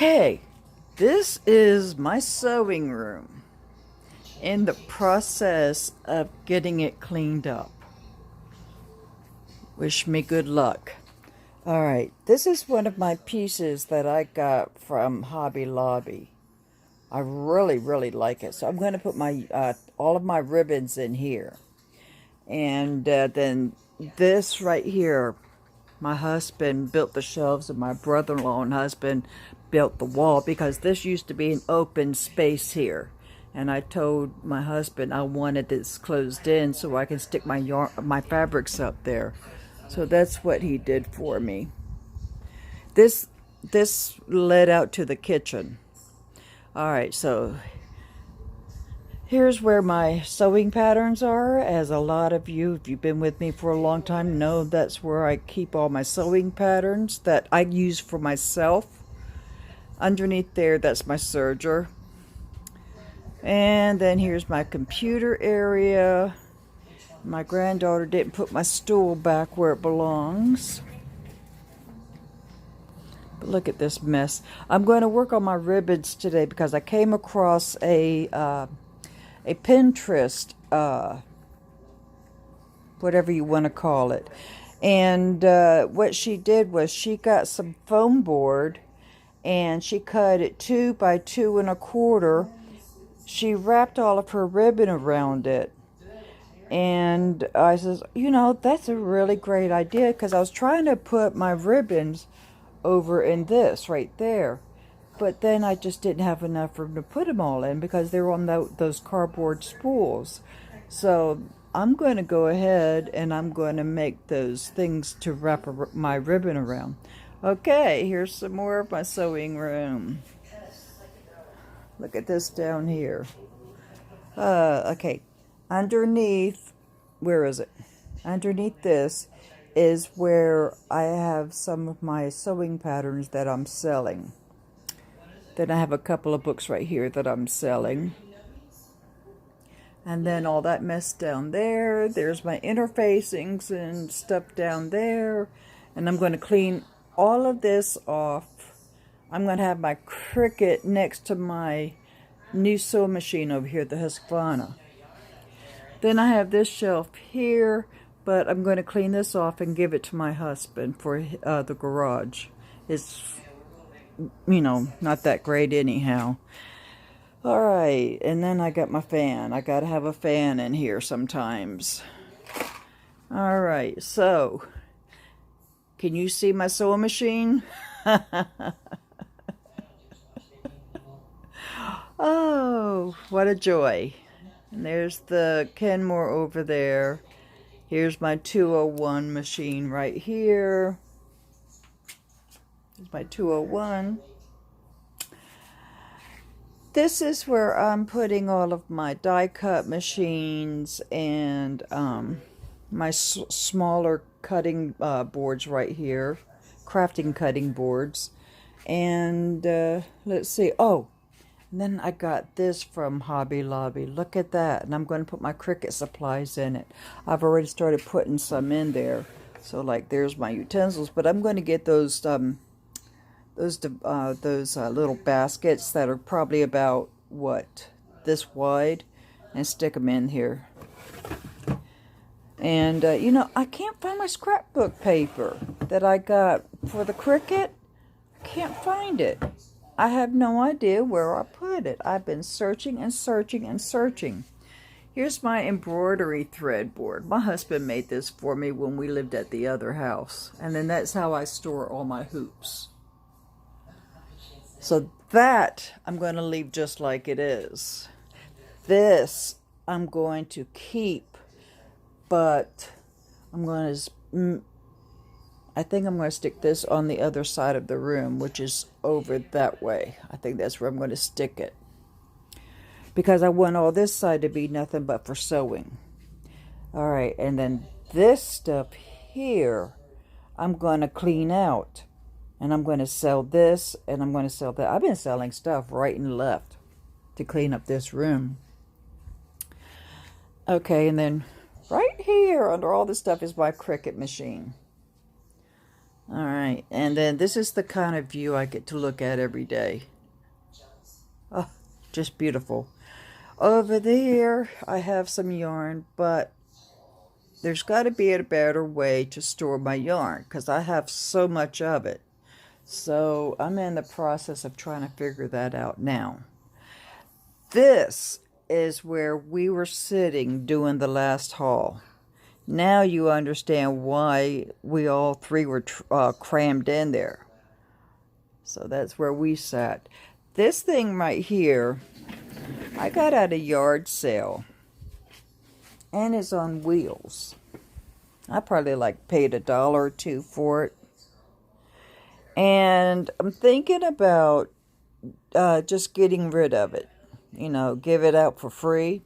Okay, this is my sewing room in the process of getting it cleaned up. Wish me good luck. All right, this is one of my pieces that I got from Hobby Lobby. I really like it. So I'm going to put my all of my ribbons in here. And then this right here, my husband built the shelves and my brother-in-law and husband built the wall because this used to be an open space here. And I told my husband I wanted this closed in so I can stick my fabrics up there. So that's what he did for me. This led out to the kitchen. All right, so here's where my sewing patterns are. As a lot of you, if you've been with me for a long time, know that's where I keep all my sewing patterns that I use for myself. Underneath there, that's my serger. And then here's my computer area. My granddaughter didn't put my stool back where it belongs. But look at this mess. I'm going to work on my ribbons today because I came across a Pinterest, whatever you want to call it. And what she did was she got some foam board and she cut it 2 by 2 1/4. She wrapped all of her ribbon around it. And I says, you know, that's a really great idea because I was trying to put my ribbons over in this right there. But then I just didn't have enough room to put them all in because they were on those cardboard spools. So I'm going to go ahead and I'm going to make those things to wrap my ribbon around. Okay, here's some more of my sewing room. Look at this down here. Okay, underneath, where is it? Underneath this is where I have some of my sewing patterns that I'm selling. Then I have a couple of books right here that I'm selling. And then all that mess down there. There's my interfacings and stuff down there. And I'm going to clean all of this off. I'm going to have my Cricut next to my new sewing machine over here, the Husqvarna. Then I have this shelf here, but I'm going to clean this off and give it to my husband for the garage. It's, you know, not that great anyhow. All right, and then I got my fan. I got to have a fan in here sometimes. All right, so can you see my sewing machine? Oh, what a joy. And there's the Kenmore over there. Here's my 201 machine right here. Here's my 201. This is where I'm putting all of my die cut machines and my smaller cutting boards right here. Crafting cutting boards. And let's see. Oh, and then I got this from Hobby Lobby. Look at that. And I'm going to put my Cricut supplies in it. I've already started putting some in there. So like there's my utensils. But I'm going to get those little baskets that are probably about, what, this wide. And stick them in here. And, you know, I can't find my scrapbook paper that I got for the Cricut. I can't find it. I have no idea where I put it. I've been searching and searching and searching. Here's my embroidery thread board. My husband made this for me when we lived at the other house. And then that's how I store all my hoops. So that I'm going to leave just like it is. This I'm going to keep, but I think I'm going to stick this on the other side of the room, which is over that way. I think that's where I'm going to stick it. Because I want all this side to be nothing but for sewing. All right, and then this stuff here, I'm going to clean out. And I'm going to sell this, and I'm going to sell that. I've been selling stuff right and left to clean up this room. Okay, and then right here under all this stuff is my Cricut machine. All right, and then this is the kind of view I get to look at every day. Oh, just beautiful. Over there, I have some yarn, but there's got to be a better way to store my yarn because I have so much of it. So I'm in the process of trying to figure that out now. This is where we were sitting doing the last haul. Now you understand why we all three were crammed in there. So that's where we sat. This thing right here, I got at a yard sale. And it's on wheels. I probably paid $1 or $2 for it. And I'm thinking about just getting rid of it. You know, give it out for free.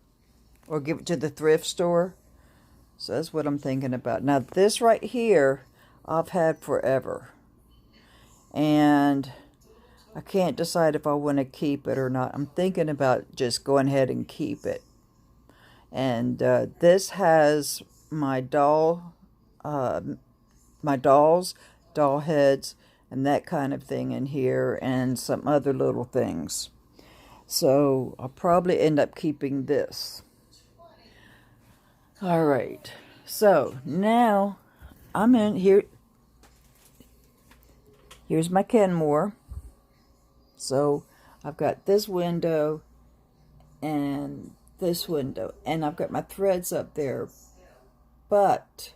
Or give it to the thrift store. So that's what I'm thinking about. Now this right here, I've had forever. And I can't decide if I want to keep it or not. I'm thinking about just going ahead and keep it. And this has my dolls, doll heads, and that kind of thing in here, and some other little things. So I'll probably end up keeping this. All right, so now I'm in here. Here's my Kenmore. So I've got this window and this window, and I've got my threads up there, but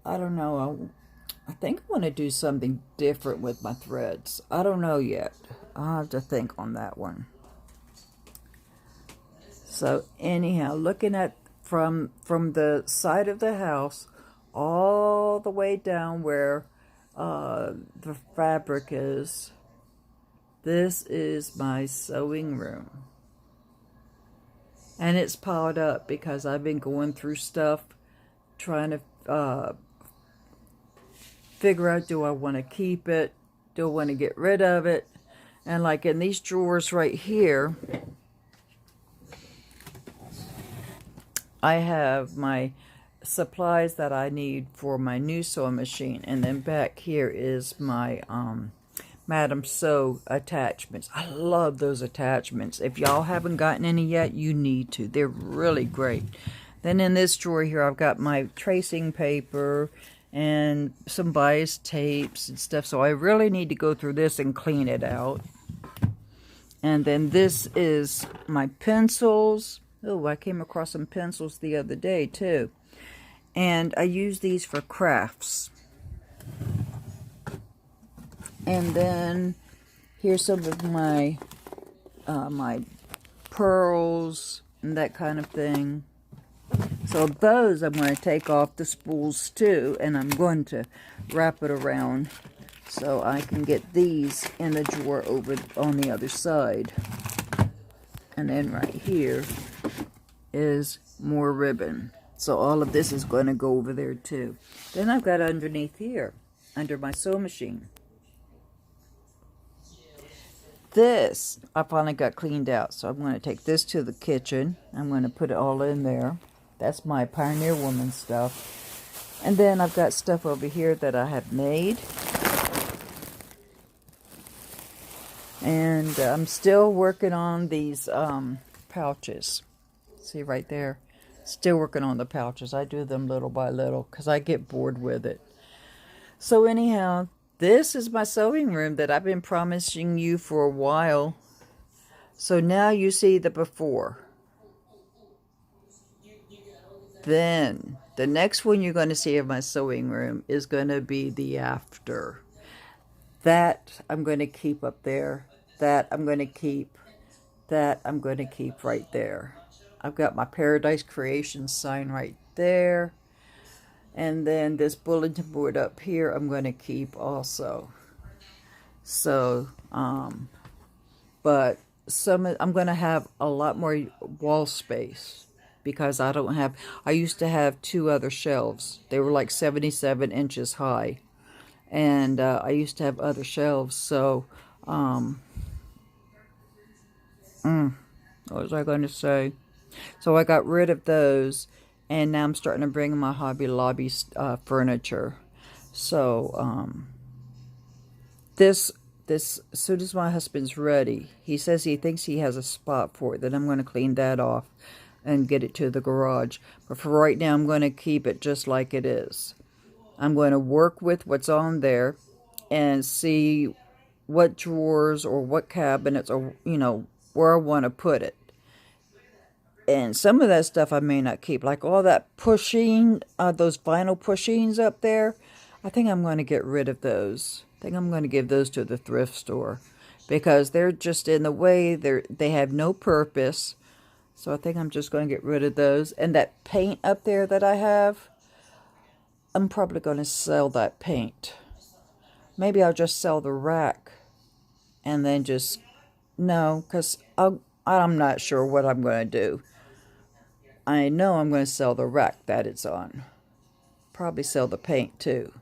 I don't know. I think I want to do something different with my threads. I don't know yet. I'll have to think on that one. So anyhow, looking at from the side of the house all the way down where the fabric is, this is my sewing room. And it's piled up because I've been going through stuff, trying to figure out, do I want to keep it? Do I want to get rid of it? And like in these drawers right here, I have my supplies that I need for my new sewing machine. And then back here is my Madam Sew attachments. I love those attachments. If y'all haven't gotten any yet, you need to. They're really great. Then in this drawer here, I've got my tracing paper and some bias tapes and stuff. So I really need to go through this and clean it out. And then this is my pencils. Oh, I came across some pencils the other day too. And I use these for crafts. And then here's some of my my pearls and that kind of thing. So those I'm going to take off the spools too, and I'm going to wrap it around so I can get these in the drawer over on the other side. And then right here is more ribbon. So all of this is going to go over there too. Then I've got underneath here, under my sewing machine. This, I finally got cleaned out. So I'm going to take this to the kitchen. I'm going to put it all in there. That's my Pioneer Woman stuff. And then I've got stuff over here that I have made. And I'm still working on these pouches. See right there? Still working on the pouches. I do them little by little because I get bored with it. So anyhow, this is my sewing room that I've been promising you for a while. So now you see the before. Then the next one you're going to see of my sewing room is going to be the after. That I'm going to keep up there. That I'm going to keep. That I'm going to keep right there. I've got my Paradise Creations sign right there. And then this bulletin board up here I'm going to keep also. So, but I'm going to have a lot more wall space because I used to have 2 other shelves. They were like 77 inches high. And I used to have other shelves. So, what was I going to say? So I got rid of those, and now I'm starting to bring my Hobby Lobby furniture. So, this as soon as my husband's ready, he says he thinks he has a spot for it, then I'm going to clean that off and get it to the garage. But for right now, I'm going to keep it just like it is. I'm going to work with what's on there and see what drawers or what cabinets or, where I want to put it. And some of that stuff I may not keep, like all that pushing, those vinyl pushings up there. I think I'm going to get rid of those. I think I'm going to give those to the thrift store because they're just in the way. They have no purpose. So I think I'm just going to get rid of those. And that paint up there that I have, I'm probably going to sell that paint. Maybe I'll just sell the rack and then just, no, because I'm not sure what I'm going to do. I know I'm going to sell the rack that it's on. Probably sell the paint too,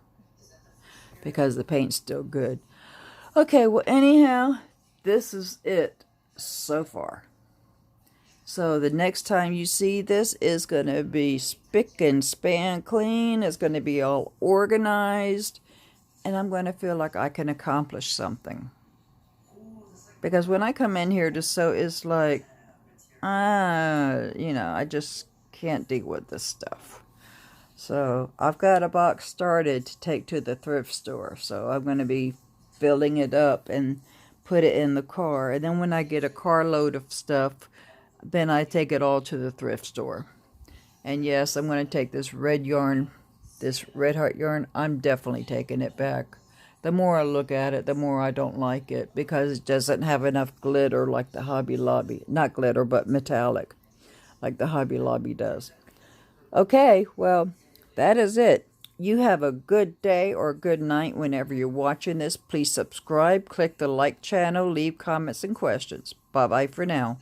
because the paint's still good. Okay, well, anyhow, this is it so far. So the next time you see this is going to be spick and span clean. It's going to be all organized. And I'm going to feel like I can accomplish something. Because when I come in here to sew, it's like, I just can't deal with this stuff. So I've got a box started to take to the thrift store. So I'm going to be filling it up and put it in the car. And then when I get a carload of stuff, then I take it all to the thrift store. And yes, I'm going to take this red yarn, this Red Heart yarn. I'm definitely taking it back. The more I look at it, the more I don't like it because it doesn't have enough glitter like the Hobby Lobby. Not glitter, but metallic, like the Hobby Lobby does. Okay, well, that is it. You have a good day or good night whenever you're watching this. Please subscribe, click the like channel, leave comments and questions. Bye-bye for now.